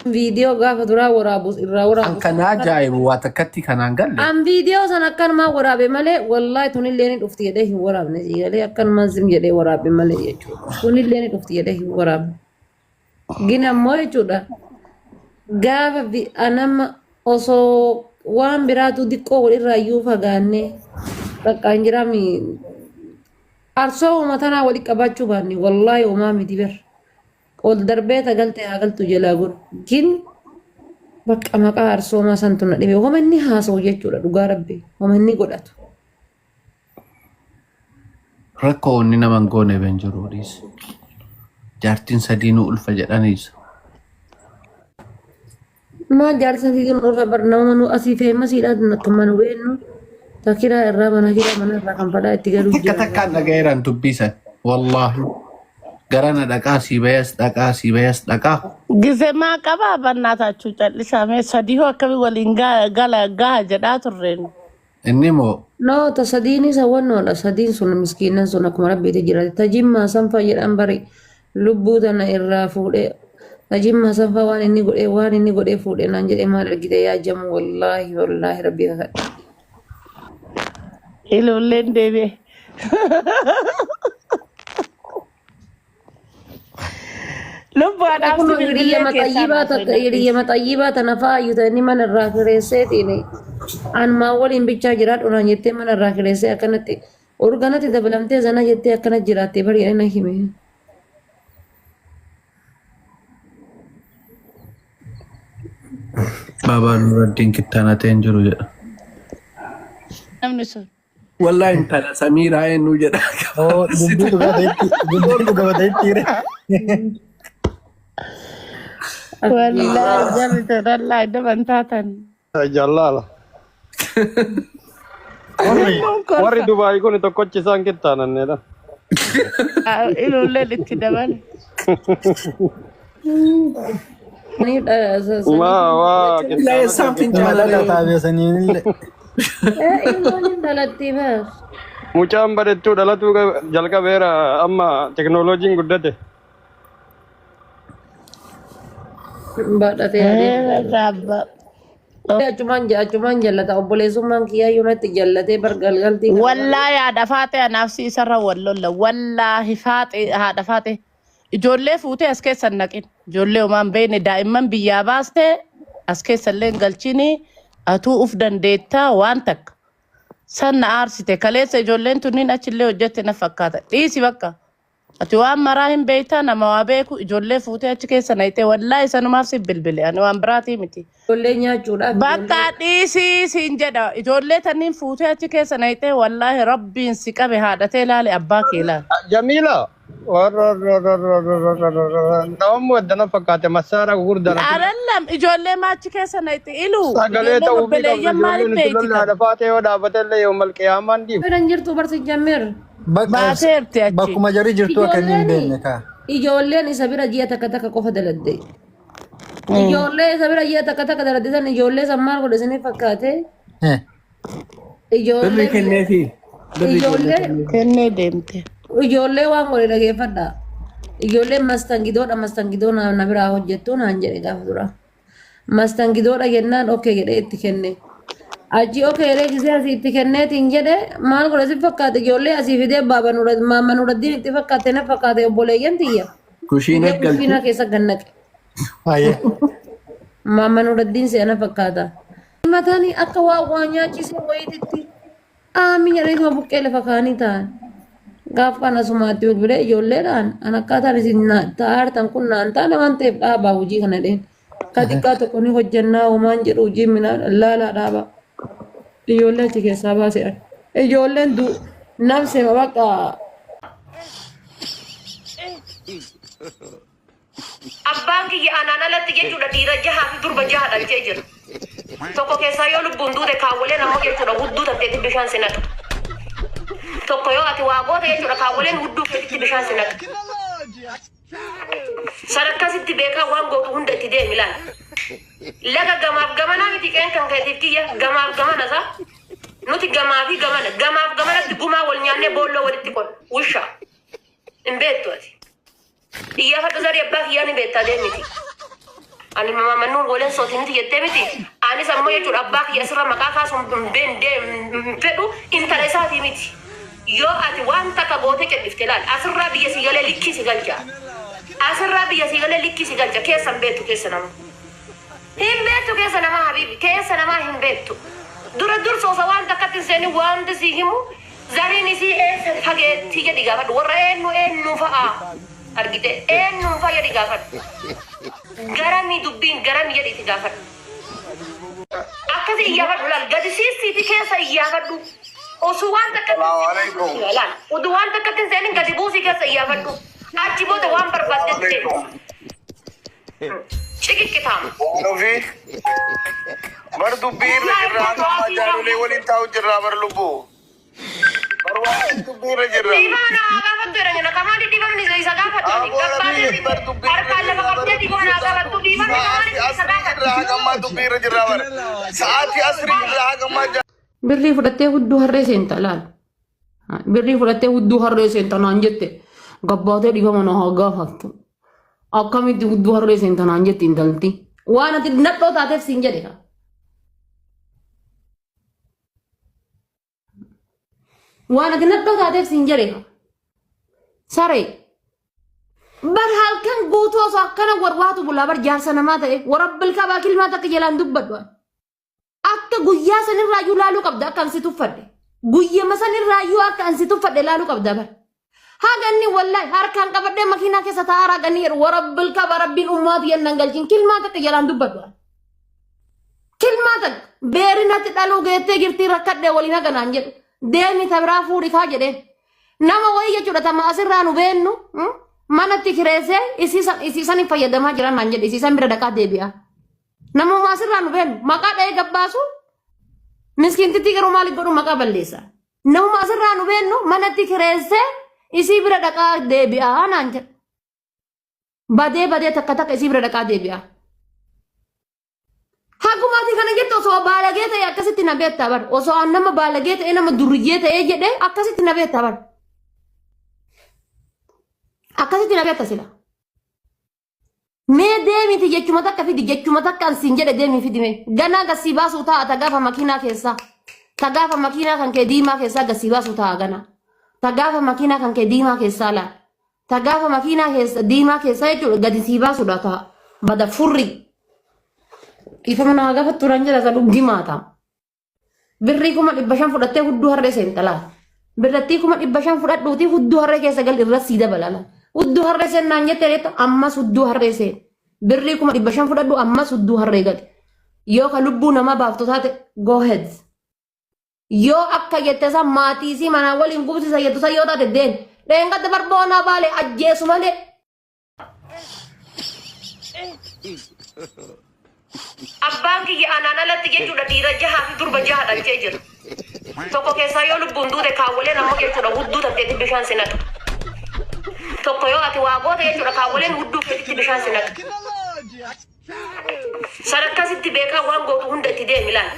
Video gaafa duraa waraabus irraa waraabus. Kan ajaa'ibu waa takkatti kanaan galle. An video san akkanumaa waraabe malee wallahi tunillee ni dhufti jedhee hin waraabne jedhee akkanumaa zim jedhee waraabe malee jechuudha. Tunillee ni dhufti jedhee hin waraabne. Gina ammoo jechuudha. Gaafa anama osoo waan biraatu diqqoo walirraa iyyuu fagaannee bakka hin jiraami. Arsoo uummatanaa walitti qabachuu baanne wallahi uumaa miti bir. Ol darbee tagaltee hagaltu jalaa gur. Gin bakka maqaa arsoomaa santu na dhibe. Homa inni haasa'u jechuudha dhugaa rabbi. Homa inni godhatu. Rakkoo inni naman goone ben jiru dhiis. Jaartiin sadiinuu ulfa jedhaniisa. Maal jaartiin sadiinuu ulfa barnama nu asii feemasiidhaan akkuma nu beennu. Takkiraa irraa mana irraa kan fadhaa itti galuu jira. Takkaan dhagayeeraan dubbisan. Wallaahi. Garana dhaqaa si bayas dhaqaa. Gisee maa qabaa bannaataachuu callisamee sadii akkami waliin gaha jedhaa turreen. Inni moo? No, ta sadiin isa wannoodha. Sadiin sun miskiinan sun akkuma rabbiitti jira. Tajimmaa sanfaa jedhan bari lubbuu tana irraa fuudhee. Tajimmaa sanfaa waan inni godhee fuudhee naan jedhee maal argite yaajamu wallaahi rabbii kakadha. Iloolleen deebi'e. Kun hiriyyama xayyibaa tana faayyuta inni mana irraa kireesseetiin anmaa waliin bichaa jiraadhu naan jettee mana irraa kireessee akkanatti organatti dabalamtee zana jettee akkana jiraattee bari na hime. Baabaa Nuraddiin kittaanateen jiru jedha. Namni sun. Wallahi intala Samiiraa eenyu jedha. Dubbiin dhugabateetti. Wallahi jalli wallahi dabantaatan. Jallala. Warri Dubaay kun tokkochi isaan kittaananneedha. Iloolleen itti dabale. Waa Something jaalala. mucaan bareedduu dhalatuu jalqabeera amma teknooloojiin guddate. Achumaan jallata obboleessummaan kiyyaa natti jallatee bargalgaltii. Wallaahi haadha faate anaafsi isarra wallolla. Wallaahi haadha faate ijoollee fuutee as keessa naqin. Ijoollee homaan beekne daa'imman biyyaa baastee as keessa illee galchini atuu uf dandeettaa waan takka. Sanna aarsite kaleessa ijoolleen tunniin achillee hojjette na fakkaata. Dhiisi bakka. Ati waan maraa hin beektaa nama waa beeku ijoollee fuutee achi keessa nayitee wallaahi sanumaaf si bilbile ani waan biraatii miti. Ijoollee nyaachuudhaaf. Bakka dhiisii siin jedha ijoollee tanniin fuutee achi keessa nayitee wallaahi rabbiin si qabe haadhatee ilaale abbaa kee ilaale. Jamiila. Namoonni waddana fakkaate masaara gurgurdana. Arallam ijoollee maachi keessa nayitee iluu. Sagalee ta'uu fi ijoolleen haadha faate yoo dhaabatellee yoo malqiyaamaan diimu. Fedhan jirtu barsi jammer. Baateerti achi. Bakkuma jarii jirtu akka inni hin beekne kaa. Ijoolleen isa bira ji'a takka qofa daladde. Ijoollee isa bira ji'a takka daladde san ijoollee san maal godhe isinii fakkaate? Birri kenneefi. Kennee deemte. Ijoollee waan godhe dhageeffadha. Ijoolleen mastangidoo na biraa hojjettu naan jedhe gaafa dura. Mastangidoodha jennaan okkee jedhee itti kenne. Achi okkee jedhee gisee asii itti kenneetiin jedhe maal godhe si fakkaate ijoollee asii fidee maama Nuraddiin itti fakkaate na fakkaate obboleeyyan tiyya. Kushiina keessa gannaqe. Maama Nuraddiin seena fakkaata. Mataan akka waa nyaachisee wayititti aami jedhee buqqee lafa kaanii ta'an. Gaaf kana sumaatti bilbilee ijoolleedhaan an akkaataan isin taa'artan kun naan taane waan ta'eef dhaabaa hojii kana dheen. Ka xiqqaa tokko ni hojjannaa uumaan jedhu hojii minaan laalaa dhaabaa. Ijoollee achi keessaa baasee ijoolleen namsee bakka. Abbaan kiyya aanaan alatti jechuudha dhiira jahaa fi durba jaha dhalchee jira. Tokko keessaa yoo lubbuun duute kaawwaleen ammoo jechuudha hudduu tatteetti bishaan si naqa. Tokko yoo ati waa goota jechuudha kaawwaleen hudduu keetitti bishaan si naqa. Sadakkasitti beekaa waan gootu hunda itti deemi laala. Laga gamaaf gamanaa miti qeen kan keetiif kiyya gamaaf gamana isaa. Nuti gamaaf gamanatti gumaa wal nyaannee boolloo walitti qonna. Wushaa. Hin beektu ati. Iya fadhu zari abbaa kiyyaan beektaa deemiti. Ani mama mannuun goleen sootiniti jettee miti. Ani sammuu jechuudha abbaa kiyya asirra maqaa kaasuun fedhu intala isaatii miti. Yoo ati waan takka gootee kenniftee laal asirraa biyya si galee likkii si galcha. Asirraa biyya si galee likkii si galcha keessan beektu keessa nama. Hin beektu keessa nama habiibi keessa nama hin beektu. Dura dursoosa waan takkatti seeni waan si himu zariin isii eessa fageetti jedhi gaafadhu warra eenyu fa'a argite eenyu fa'a jedhi gaafadhu. Garami dubbiin garami jedhiti gaafadhu. Akkasi iyyaafadhu laal gadi siisiiti keessa iyyaafadhu. Osoo waan takkatti laal oduu waan takkatti seeni gadi buusii keessa iyyaafadhu. Achi booda waan barbaaddetti Cikikitaam. Novi. Bar dubbiin jirra amma jaarulee waliin taa'u jirra bar lubbuu. Bar waan dubbiin jirra. Dibaana gaafattu jedhanya kamaali dibamni isa gaafattu. Gabbaatee bar dubbiin harkaan lafa qabdee dibaana gaafattu dibamni kamaali isa gaafattu. jirra hagamma dubbiin jirra bar. Sa'aatii asrii jirra hagamma. Birrii fudhattee hudduu harree seenta laal. Birrii fudhattee hudduu harree seenta naan jette. Gabbaatee dibama na haa gaafattu. Akkamitti hudduu harree seenta naan jetti intalti. Waan ati nadhoo taateef siin jedhe. Waan ati nadhoo taateef siin jedhe. Saree. Bar halkan guutuu osoo akkana warwaatu bulaa bar jaarsa namaa ta'e warabbil qabaa kilmaa takka jalaan dubbadhu. Akka guyyaa sanirraayyuu laaluu qabda akka ansi tuffadhe. Guyyama sanirraayyuu akka ansi tuffadhe laaluu qabda bar. Haganni wallahi harkaan qabadhee makiinaa keessa taa'aa ganii warabbil qaba rabbiin ummaatu yennan galchin kilmaa takka jalaan dubbadhu. Kilmaa takka beerinatti dhaluu geettee jirtii rakkadhee waliin haganaan jedhu. Deemi tabiraa fuudhi kaa jedheen. Nama wayii jechuudha tama asirraa nu beennu manatti kireessee isiisan fayyadamaa jiran naan jedhe isiisan bira dhaqaa deebi'a. Namuma asirraa nu beennu maqaa dha'ee gabbaasu miskiintitti garuu maaliif godhu maqaa balleessa. Namuma asirraa nu beennu manatti kireessee isii bira dhaqaa deebi'a naan jedhe. Badee takka isii bira dhaqaa deebi'a. Hagumaati kana jettu osoo baalagee ta'e akkasitti na beektaa bar. Osoo nama baalagee ta'e nama durriyyee ta'e jedhee akkasitti na beektaa bar. Akkasitti na beekta sila. Mee deemiti jechuma takka fidi jechuma takka ansiin jedhe deemii fidi mee. Ganaa gassii baasuu ta'a tagaafa makiinaa keessaa. Tagaafa makiinaa kan kee diimaa keessaa gassii baasuu ta'a ganaa. Tagaafa makiinaa kan kee diimaa keessaa laal. Tagaafa makiinaa diimaa keessaa jechuudha gadi sii baasuudha ta'a. Bada furri. Ifama nama gaafa turan jira isa dhuggi maata. Birrii 500 fudhattee hudduu harree seenta laal. Birrattii 500 fudhadhuutii hudduu harree keessa gal irra sii dabala. Hudduu harree seennaan jettee reetta ammas hudduu harree seen. Birrii 500 fudhadhu ammas hudduu harree gali. Yoo ka lubbuu nama baaftu taate go ahead. Yoo akka jette san maatii isii manaa waliin gubsisa jettu san yoo taate deen. Dheengadda barboonaa baale ajjeesu malee. Abbaan kiyya aanaan alatti jechuudha dhiira jahaa fi durba jaha dhalchee jira. Tokko keessaa yoo lubbuun duute kaawwaleen ammoo jechuudha hudduu tatteetti bishaan si naqa. Tokko yoo ati waa goote jechuudha kaawwaleen hudduu keetitti bishaan si naqa. Sarakkasitti beekaa waan gootu hunda itti deemi laal.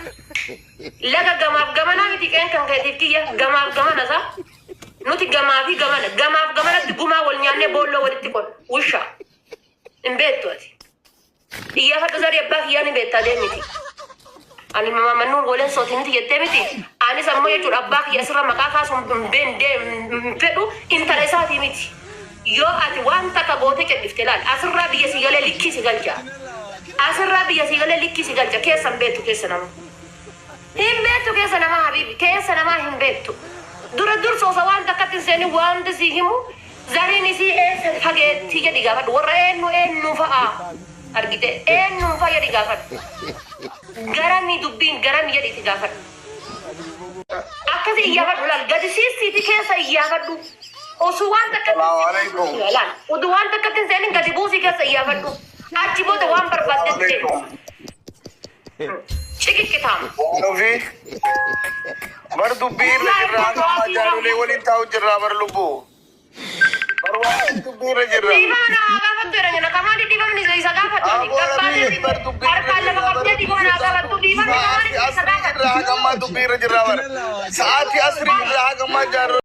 Laga gamaaf gamanaa miti qeen kan keetiif kiyya gamaaf gamana isaa. Nuti gamaaf gamanatti gumaa wal nyaannee boolloo walitti qol wusha. Hin beektu ati. Iya fadhu zari abbaa kiyyaan beektaa deemiti. Ani mama mannuun goleen sootiniti jettee miti. Anis ammoo jechuudha abbaa kiyya asirra maqaa kaasuun fedhu intala isaatii miti. Yoo ati waan takka gootee kenniftee laal asirraa biyya si galee likkii si galcha. Asirraa biyya si galee likkii si galcha keessan beektu keessa nama. Hin beektu keessa nama habiibi keessa namaa hin beektu. Dura dursoosa waan takkatti seeni waan si himu zariin isii eessa fageetti jedhi gaafadhu warra eenyu fa'a. Argite eenyu fa'a jedhi gaafadhu. Garami dubbiin garami jedhiti gaafadhu. Akkasi iyyaafadhu laal gadi siisiiti keessa iyyaafadhu. Osoo waan takkatti laal oduu waan takkatti seeni gadi buusii keessa iyyaafadhu. Achi booda waan barbaaddetti Cikikitaam. Novi. Bar dubbiin jirra amma jaarulee waliin taa'u jirra bar lubbuu. Bar waan dubbiin jirra. Dibaana gaafattu jedhanya kamaali dibamni isa gaafattu. Gabbaatee harkaan lafa qabdee dibaana gaafattu dibamni kamaali isa gaafattu. Sa'aatii asrii jirra hagamma dubbiin jirra bar. Sa'aatii asrii jirra hagamma jaarulee.